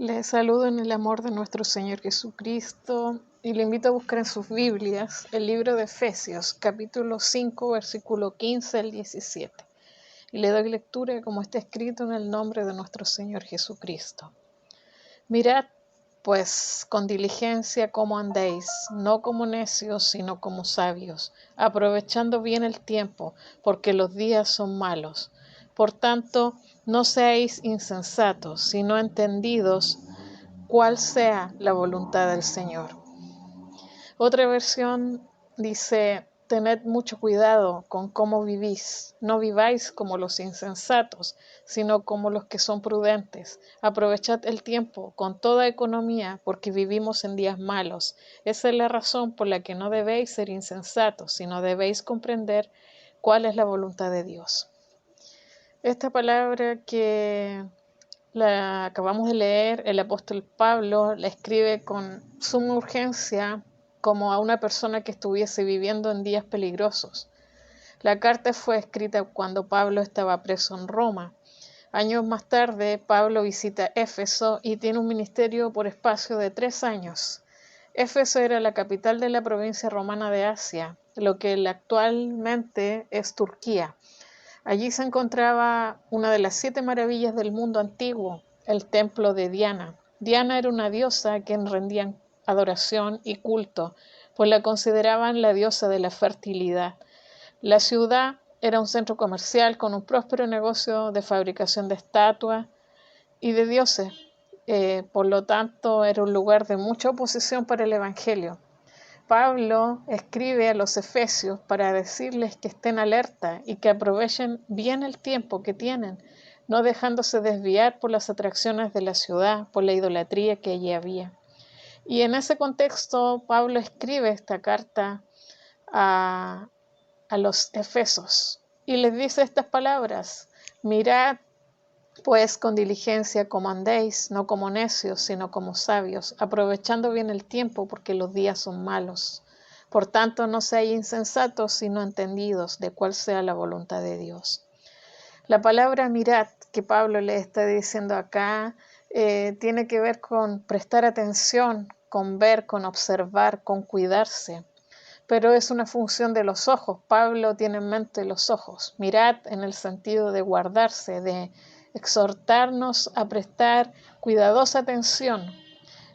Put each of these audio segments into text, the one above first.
Les saludo en el amor de nuestro Señor Jesucristo y le invito a buscar en sus Biblias el libro de Efesios, capítulo 5, versículo 15 al 17. Y le doy lectura como está escrito en el nombre de nuestro Señor Jesucristo. Mirad, pues, con diligencia cómo andéis, no como necios, sino como sabios, aprovechando bien el tiempo, porque los días son malos. Por tanto, no seáis insensatos, sino entendidos cuál sea la voluntad del Señor. Otra versión dice: tened mucho cuidado con cómo vivís, no viváis como los insensatos, sino como los que son prudentes. Aprovechad el tiempo con toda economía, porque vivimos en días malos. Esa es la razón por la que no debéis ser insensatos, sino debéis comprender cuál es la voluntad de Dios. Esta palabra que la acabamos de leer, el apóstol Pablo la escribe con suma urgencia como a una persona que estuviese viviendo en días peligrosos. La carta fue escrita cuando Pablo estaba preso en Roma. Años más tarde, Pablo visita Éfeso y tiene un ministerio por espacio de 3 años. Éfeso era la capital de la provincia romana de Asia, lo que actualmente es Turquía. Allí se encontraba una de las 7 maravillas del mundo antiguo, el templo de Diana. Diana era una diosa a quien rendían adoración y culto, pues la consideraban la diosa de la fertilidad. La ciudad era un centro comercial con un próspero negocio de fabricación de estatuas y de dioses. Por lo tanto, era un lugar de mucha oposición para el Evangelio. Pablo escribe a los efesios para decirles que estén alerta y que aprovechen bien el tiempo que tienen, no dejándose desviar por las atracciones de la ciudad, por la idolatría que allí había. Y en ese contexto, Pablo escribe esta carta a, a los efesios y les dice estas palabras: mirad pues con diligencia como andéis, no como necios, sino como sabios, aprovechando bien el tiempo, porque los días son malos. Por tanto, no seáis insensatos, sino entendidos de cuál sea la voluntad de Dios. La palabra mirad que Pablo le está diciendo acá tiene que ver con prestar atención, con ver, con observar, con cuidarse. Pero es una función de los ojos. Pablo tiene en mente los ojos. Mirad en el sentido de guardarse, de exhortarnos a prestar cuidadosa atención.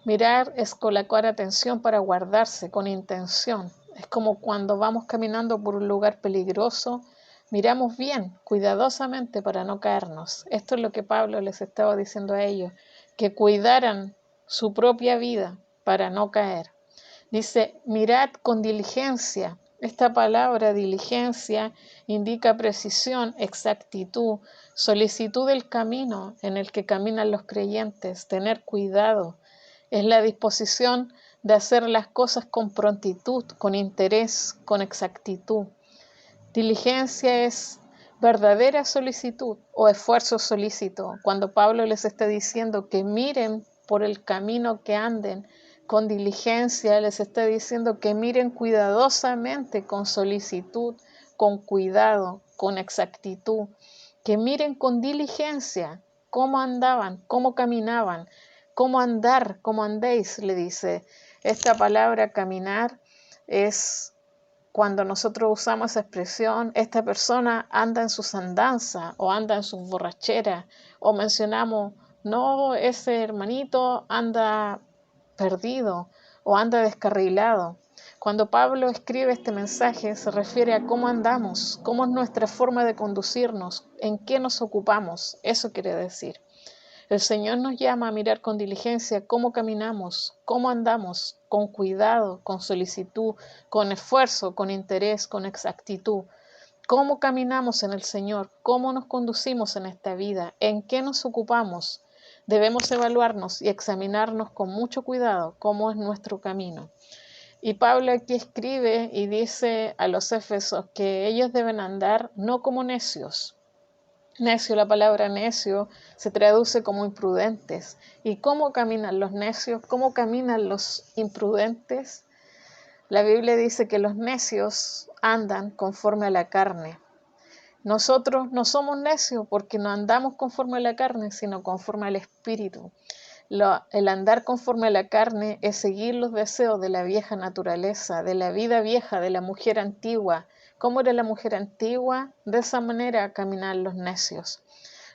Mirar es colocar atención para guardarse con intención. Es como cuando vamos caminando por un lugar peligroso, miramos bien, cuidadosamente para no caernos. Esto es lo que Pablo les estaba diciendo a ellos, que cuidaran su propia vida para no caer. Dice: mirad con diligencia. Esta palabra diligencia indica precisión, exactitud, solicitud del camino en el que caminan los creyentes, tener cuidado. Es la disposición de hacer las cosas con prontitud, con interés, con exactitud. Diligencia es verdadera solicitud o esfuerzo solícito. Cuando Pablo les está diciendo que miren por el camino que anden con diligencia, les está diciendo que miren cuidadosamente, con solicitud, con cuidado, con exactitud, que miren con diligencia cómo andaban, cómo caminaban, cómo andar, cómo andéis, le dice. Esta palabra caminar es cuando nosotros usamos esa expresión: esta persona anda en sus andanzas o anda en sus borracheras, o mencionamos: no, ese hermanito anda perdido o anda descarrilado. Cuando Pablo escribe este mensaje se refiere a cómo andamos, cómo es nuestra forma de conducirnos, en qué nos ocupamos. Eso quiere decir. El Señor nos llama a mirar con diligencia cómo caminamos, cómo andamos, con cuidado, con solicitud, con esfuerzo, con interés, con exactitud. Cómo caminamos en el Señor, cómo nos conducimos en esta vida, en qué nos ocupamos. Debemos evaluarnos y examinarnos con mucho cuidado cómo es nuestro camino. Y Pablo aquí escribe y dice a los efesios que ellos deben andar no como necios. Necio, la palabra necio se traduce como imprudentes. ¿Y cómo caminan los necios? ¿Cómo caminan los imprudentes? La Biblia dice que los necios andan conforme a la carne. Nosotros no somos necios porque no andamos conforme a la carne, sino conforme al Espíritu. El andar conforme a la carne es seguir los deseos de la vieja naturaleza, de la vida vieja, de la mujer antigua. ¿Cómo era la mujer antigua? De esa manera caminan los necios.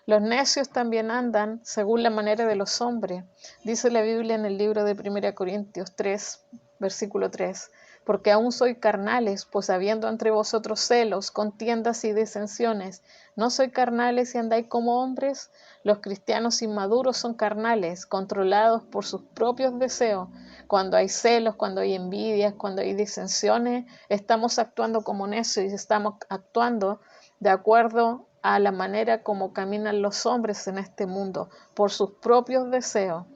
Los necios también andan según la manera de los hombres. Dice la Biblia en el libro de 1 Corintios 3, versículo 3. Porque aún sois carnales, pues habiendo entre vosotros celos, contiendas y disensiones, ¿no sois carnales y andáis como hombres? Los cristianos inmaduros son carnales, controlados por sus propios deseos. Cuando hay celos, cuando hay envidias, cuando hay disensiones, estamos actuando como necios y estamos actuando de acuerdo a la manera como caminan los hombres en este mundo, por sus propios deseos.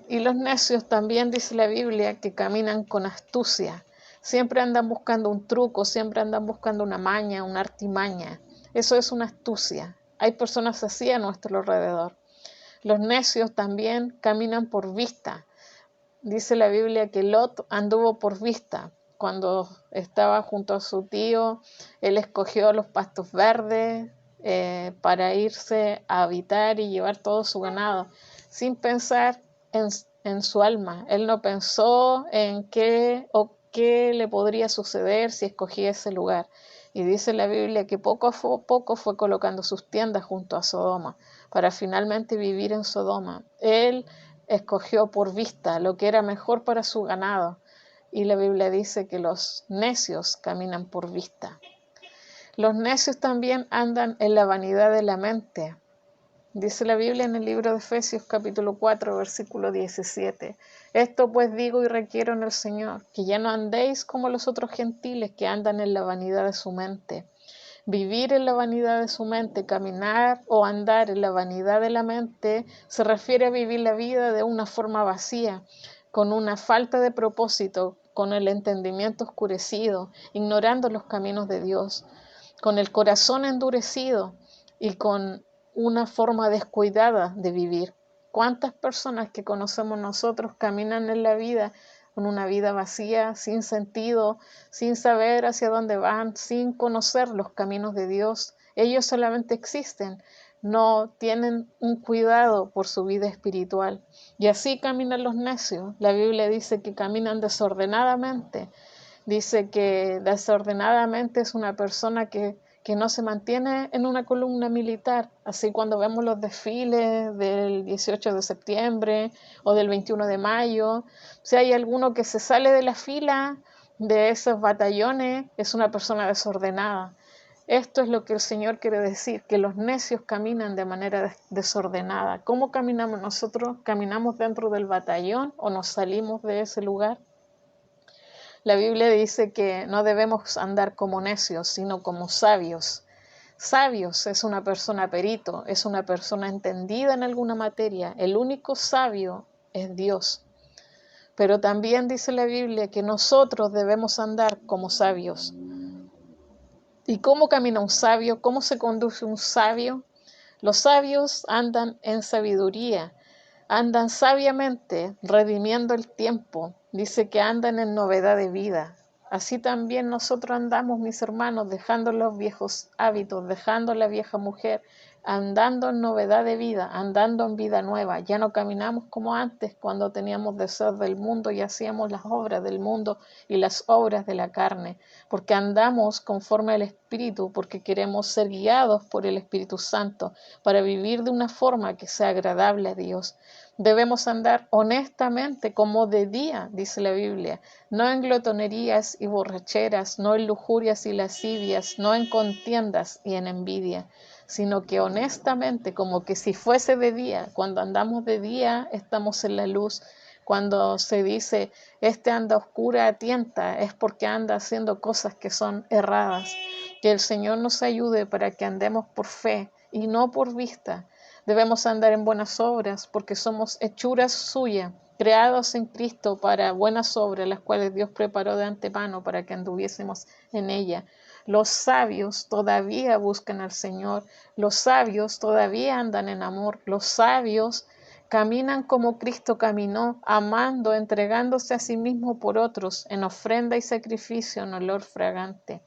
Y los necios también dice la Biblia que caminan con astucia. Siempre andan buscando un truco, siempre andan buscando una maña, una artimaña. Eso es una astucia. Hay personas así a nuestro alrededor. Los necios también caminan por vista. Dice la Biblia que Lot anduvo por vista. Cuando estaba junto a su tío, él escogió los pastos verdes para irse a habitar y llevar todo su ganado, sin pensar en su alma. Él no pensó en qué o qué le podría suceder si escogía ese lugar. Y dice la Biblia que poco a poco fue colocando sus tiendas junto a Sodoma, para finalmente vivir en Sodoma. Él escogió por vista lo que era mejor para su ganado. Y la Biblia dice que los necios caminan por vista. Los necios también andan en la vanidad de la mente. Dice la Biblia en el libro de Efesios capítulo 4, versículo 17. Esto pues digo y requiero en el Señor, que ya no andéis como los otros gentiles que andan en la vanidad de su mente. Vivir en la vanidad de su mente, caminar o andar en la vanidad de la mente, se refiere a vivir la vida de una forma vacía, con una falta de propósito, con el entendimiento oscurecido, ignorando los caminos de Dios, con el corazón endurecido y con una forma descuidada de vivir. ¿Cuántas personas que conocemos nosotros caminan en la vida con una vida vacía, sin sentido, sin saber hacia dónde van, sin conocer los caminos de Dios? Ellos solamente existen, no tienen un cuidado por su vida espiritual. Y así caminan los necios. La Biblia dice que caminan desordenadamente. Dice que desordenadamente es una persona que no se mantiene en una columna militar. Así cuando vemos los desfiles del 18 de septiembre o del 21 de mayo, si hay alguno que se sale de la fila de esos batallones, es una persona desordenada. Esto es lo que el Señor quiere decir, que los necios caminan de manera desordenada. ¿Cómo caminamos nosotros? ¿Caminamos dentro del batallón o nos salimos de ese lugar? La Biblia dice que no debemos andar como necios, sino como sabios. Sabios es una persona perito, es una persona entendida en alguna materia. El único sabio es Dios. Pero también dice la Biblia que nosotros debemos andar como sabios. ¿Y cómo camina un sabio? ¿Cómo se conduce un sabio? Los sabios andan en sabiduría, andan sabiamente, redimiendo el tiempo. Dice que andan en novedad de vida. Así también nosotros andamos, mis hermanos, dejando los viejos hábitos, dejando la vieja mujer, andando en novedad de vida, andando en vida nueva. Ya no caminamos como antes, cuando teníamos deseos del mundo y hacíamos las obras del mundo y las obras de la carne, porque andamos conforme al Espíritu, porque queremos ser guiados por el Espíritu Santo para vivir de una forma que sea agradable a Dios. Debemos andar honestamente como de día, dice la Biblia, no en glotonerías y borracheras, no en lujurias y lascivias, no en contiendas y en envidia, sino que honestamente, como que si fuese de día. Cuando andamos de día, estamos en la luz. Cuando se dice, este anda a oscura a tienta, es porque anda haciendo cosas que son erradas. Que el Señor nos ayude para que andemos por fe y no por vista. Debemos andar en buenas obras porque somos hechuras suyas, creados en Cristo para buenas obras, las cuales Dios preparó de antemano para que anduviésemos en ella. Los sabios todavía buscan al Señor, los sabios todavía andan en amor, los sabios caminan como Cristo caminó, amando, entregándose a sí mismo por otros, en ofrenda y sacrificio, en olor fragante.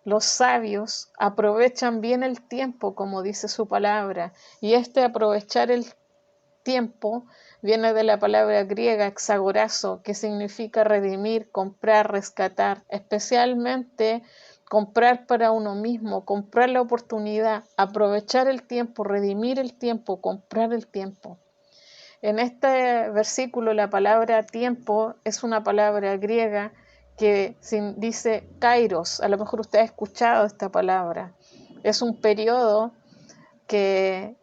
Los sabios aprovechan bien el tiempo, como dice su palabra, y aprovechar el tiempo viene de la palabra griega exagorazo, que significa redimir, comprar, rescatar, especialmente comprar para uno mismo, comprar la oportunidad, aprovechar el tiempo, redimir el tiempo, comprar el tiempo. En este versículo la palabra tiempo es una palabra griega que dice kairos. A lo mejor usted ha escuchado esta palabra. Es un periodo que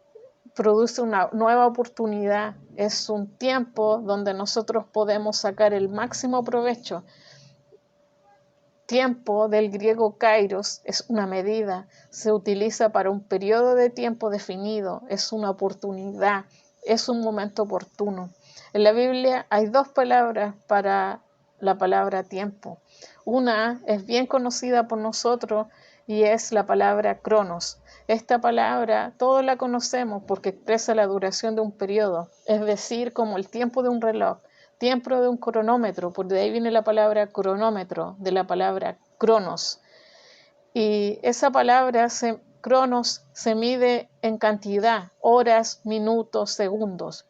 produce una nueva oportunidad, es un tiempo donde nosotros podemos sacar el máximo provecho. Tiempo del griego kairos es una medida, se utiliza para un periodo de tiempo definido, es una oportunidad, es un momento oportuno. En la Biblia hay dos palabras para la palabra tiempo. Una es bien conocida por nosotros y es la palabra cronos. Esta palabra todos la conocemos porque expresa la duración de un periodo, es decir, como el tiempo de un reloj, tiempo de un cronómetro, por de ahí viene la palabra cronómetro, de la palabra cronos. Y esa palabra cronos se mide en cantidad, horas, minutos, segundos.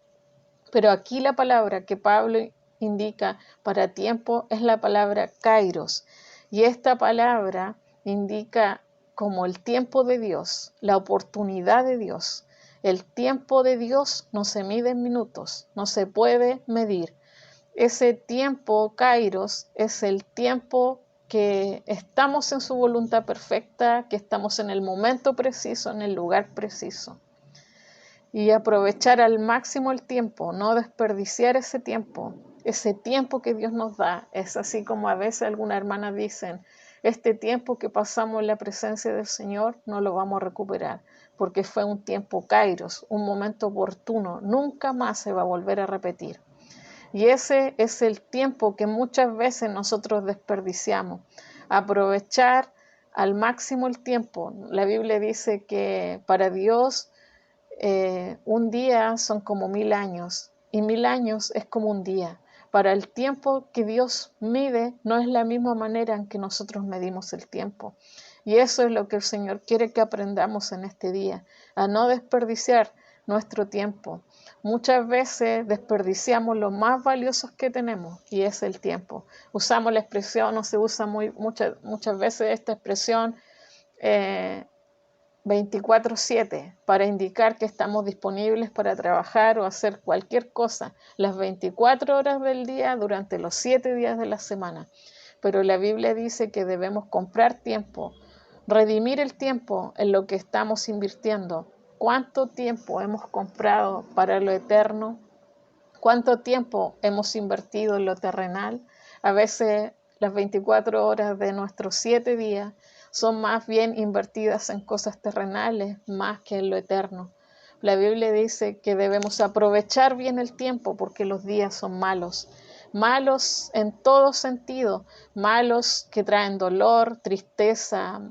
Pero aquí la palabra que Pablo indica para tiempo es la palabra kairos. Y esta palabra indica como el tiempo de Dios, la oportunidad de Dios. El tiempo de Dios no se mide en minutos, no se puede medir. Ese tiempo, kairos, es el tiempo que estamos en su voluntad perfecta, que estamos en el momento preciso, en el lugar preciso. Y aprovechar al máximo el tiempo, no desperdiciar ese tiempo que Dios nos da. Es así como a veces algunas hermanas dicen, este tiempo que pasamos en la presencia del Señor no lo vamos a recuperar, porque fue un tiempo kairos, un momento oportuno, nunca más se va a volver a repetir. Y ese es el tiempo que muchas veces nosotros desperdiciamos. Aprovechar al máximo el tiempo. La Biblia dice que para Dios un día son como 1000 años y 1000 años es como un día. Para el tiempo que Dios mide no es la misma manera en que nosotros medimos el tiempo. Y eso es lo que el Señor quiere que aprendamos en este día, a no desperdiciar nuestro tiempo. Muchas veces desperdiciamos lo más valioso que tenemos y es el tiempo. Usamos la expresión, no se usa muchas veces esta expresión 24/7 para indicar que estamos disponibles para trabajar o hacer cualquier cosa las 24 horas del día durante los 7 días de la semana. Pero la Biblia dice que debemos comprar tiempo, redimir el tiempo en lo que estamos invirtiendo. ¿Cuánto tiempo hemos comprado para lo eterno? ¿Cuánto tiempo hemos invertido en lo terrenal? A veces las 24 horas de nuestros 7 días son más bien invertidas en cosas terrenales más que en lo eterno. La Biblia dice que debemos aprovechar bien el tiempo porque los días son malos. Malos en todo sentido, malos que traen dolor, tristeza,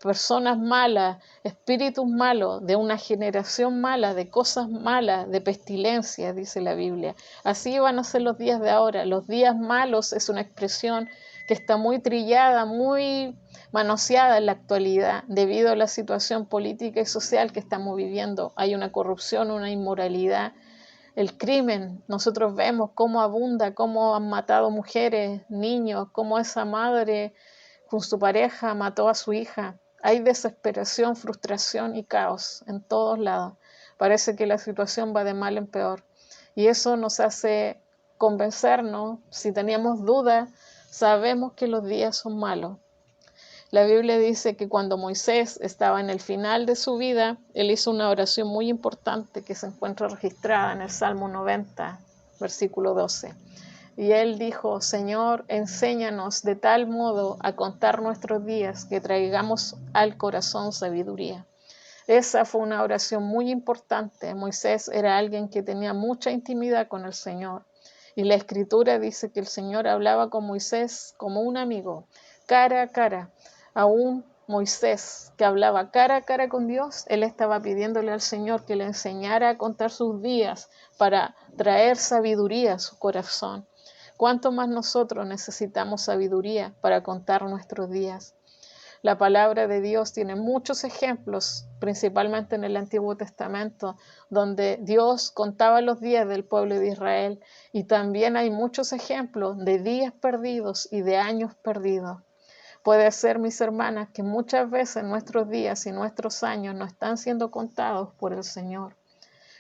personas malas, espíritus malos, de una generación mala, de cosas malas, de pestilencia, dice la Biblia. Así van a ser los días de ahora. Los días malos es una expresión que está muy trillada, muy manoseada en la actualidad debido a la situación política y social que estamos viviendo. Hay una corrupción, una inmoralidad, el crimen. Nosotros vemos cómo abunda, cómo han matado mujeres, niños, cómo esa madre con su pareja mató a su hija. Hay desesperación, frustración y caos en todos lados. Parece que la situación va de mal en peor. Y eso nos hace convencernos, si teníamos dudas, sabemos que los días son malos. La Biblia dice que cuando Moisés estaba en el final de su vida, él hizo una oración muy importante que se encuentra registrada en el Salmo 90, versículo 12. Y él dijo, Señor, enséñanos de tal modo a contar nuestros días que traigamos al corazón sabiduría. Esa fue una oración muy importante. Moisés era alguien que tenía mucha intimidad con el Señor. Y la Escritura dice que el Señor hablaba con Moisés como un amigo, cara a cara. Aún Moisés, que hablaba cara a cara con Dios, él estaba pidiéndole al Señor que le enseñara a contar sus días para traer sabiduría a su corazón. ¿Cuánto más nosotros necesitamos sabiduría para contar nuestros días? La palabra de Dios tiene muchos ejemplos, principalmente en el Antiguo Testamento, donde Dios contaba los días del pueblo de Israel, y también hay muchos ejemplos de días perdidos y de años perdidos. Puede ser, mis hermanas, que muchas veces nuestros días y nuestros años no están siendo contados por el Señor.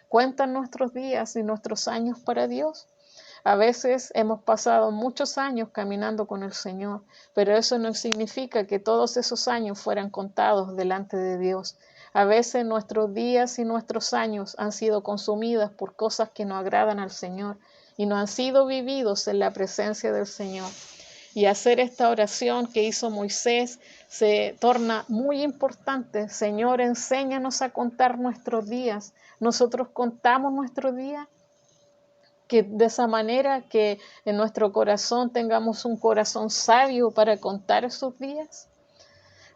¿Cuentan nuestros días y nuestros años para Dios? A veces hemos pasado muchos años caminando con el Señor, pero eso no significa que todos esos años fueran contados delante de Dios. A veces nuestros días y nuestros años han sido consumidos por cosas que no agradan al Señor y no han sido vividos en la presencia del Señor. Y hacer esta oración que hizo Moisés se torna muy importante. Señor, enséñanos a contar nuestros días. Nosotros contamos nuestros días, que de esa manera que en nuestro corazón tengamos un corazón sabio para contar esos días.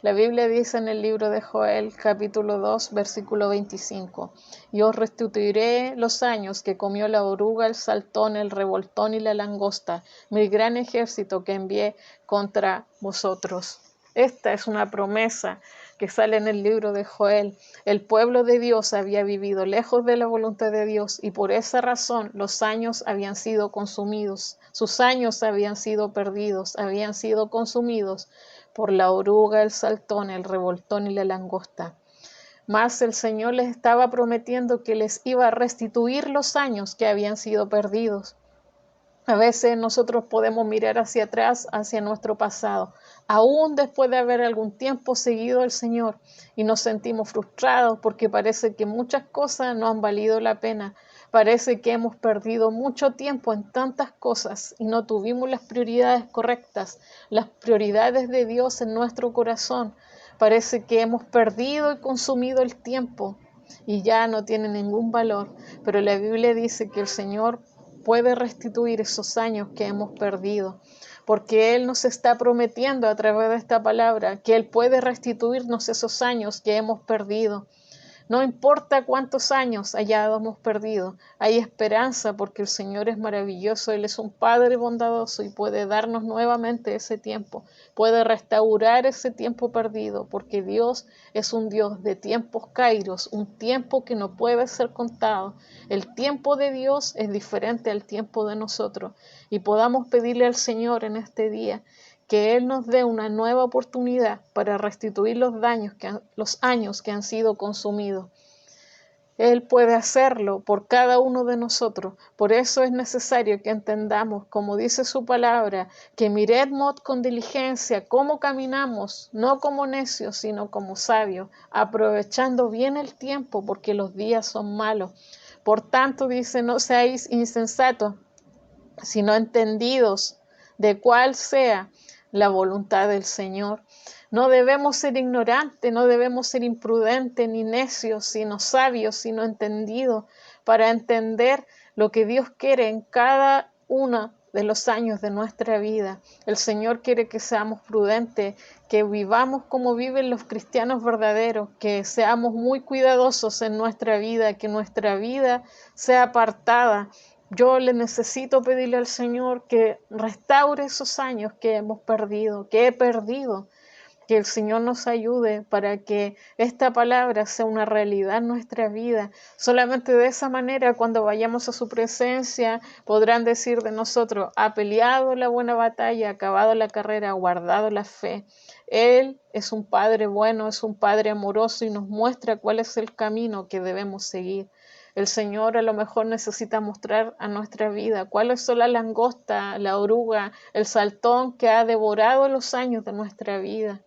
La Biblia dice en el libro de Joel, capítulo 2, versículo 25, y os restituiré los años que comió la oruga, el saltón, el revoltón y la langosta, mi gran ejército que envié contra vosotros. Esta es una promesa que sale en el libro de Joel. El pueblo de Dios había vivido lejos de la voluntad de Dios y por esa razón los años habían sido consumidos. Sus años habían sido perdidos, habían sido consumidos por la oruga, el saltón, el revoltón y la langosta. Mas el Señor les estaba prometiendo que les iba a restituir los años que habían sido perdidos. A veces nosotros podemos mirar hacia atrás, hacia nuestro pasado, aún después de haber algún tiempo seguido al Señor, y nos sentimos frustrados porque parece que muchas cosas no han valido la pena. Parece que hemos perdido mucho tiempo en tantas cosas y no tuvimos las prioridades correctas, las prioridades de Dios en nuestro corazón. Parece que hemos perdido y consumido el tiempo y ya no tiene ningún valor. Pero la Biblia dice que el Señor puede restituir esos años que hemos perdido, porque Él nos está prometiendo a través de esta palabra que Él puede restituirnos esos años que hemos perdido. No importa cuántos años hayamos perdido, hay esperanza porque el Señor es maravilloso, Él es un Padre bondadoso y puede darnos nuevamente ese tiempo, puede restaurar ese tiempo perdido, porque Dios es un Dios de tiempos kairos, un tiempo que no puede ser contado. El tiempo de Dios es diferente al tiempo de nosotros y podamos pedirle al Señor en este día que Él nos dé una nueva oportunidad para restituir los años que han sido consumidos. Él puede hacerlo por cada uno de nosotros. Por eso es necesario que entendamos, como dice su palabra, que miremos con diligencia cómo caminamos, no como necios, sino como sabios, aprovechando bien el tiempo, porque los días son malos. Por tanto, dice, no seáis insensatos, sino entendidos de cuál sea la voluntad del Señor. No debemos ser ignorantes, no debemos ser imprudentes ni necios, sino sabios, sino entendidos, para entender lo que Dios quiere en cada uno de los años de nuestra vida. El Señor quiere que seamos prudentes, que vivamos como viven los cristianos verdaderos, que seamos muy cuidadosos en nuestra vida, que nuestra vida sea apartada. Yo le necesito pedirle al Señor que restaure esos años que hemos perdido, que he perdido, que el Señor nos ayude para que esta palabra sea una realidad en nuestra vida. Solamente de esa manera, cuando vayamos a su presencia, podrán decir de nosotros, ha peleado la buena batalla, ha acabado la carrera, ha guardado la fe. Él es un Padre bueno, es un Padre amoroso y nos muestra cuál es el camino que debemos seguir. El Señor a lo mejor necesita mostrar a nuestra vida cuáles son la langosta, la oruga, el saltón que ha devorado los años de nuestra vida.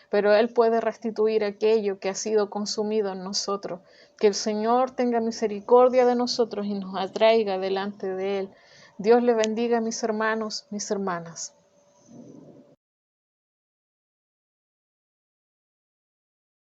Pero Él puede restituir aquello que ha sido consumido en nosotros. Que el Señor tenga misericordia de nosotros y nos atraiga delante de Él. Dios le bendiga, mis hermanos, mis hermanas.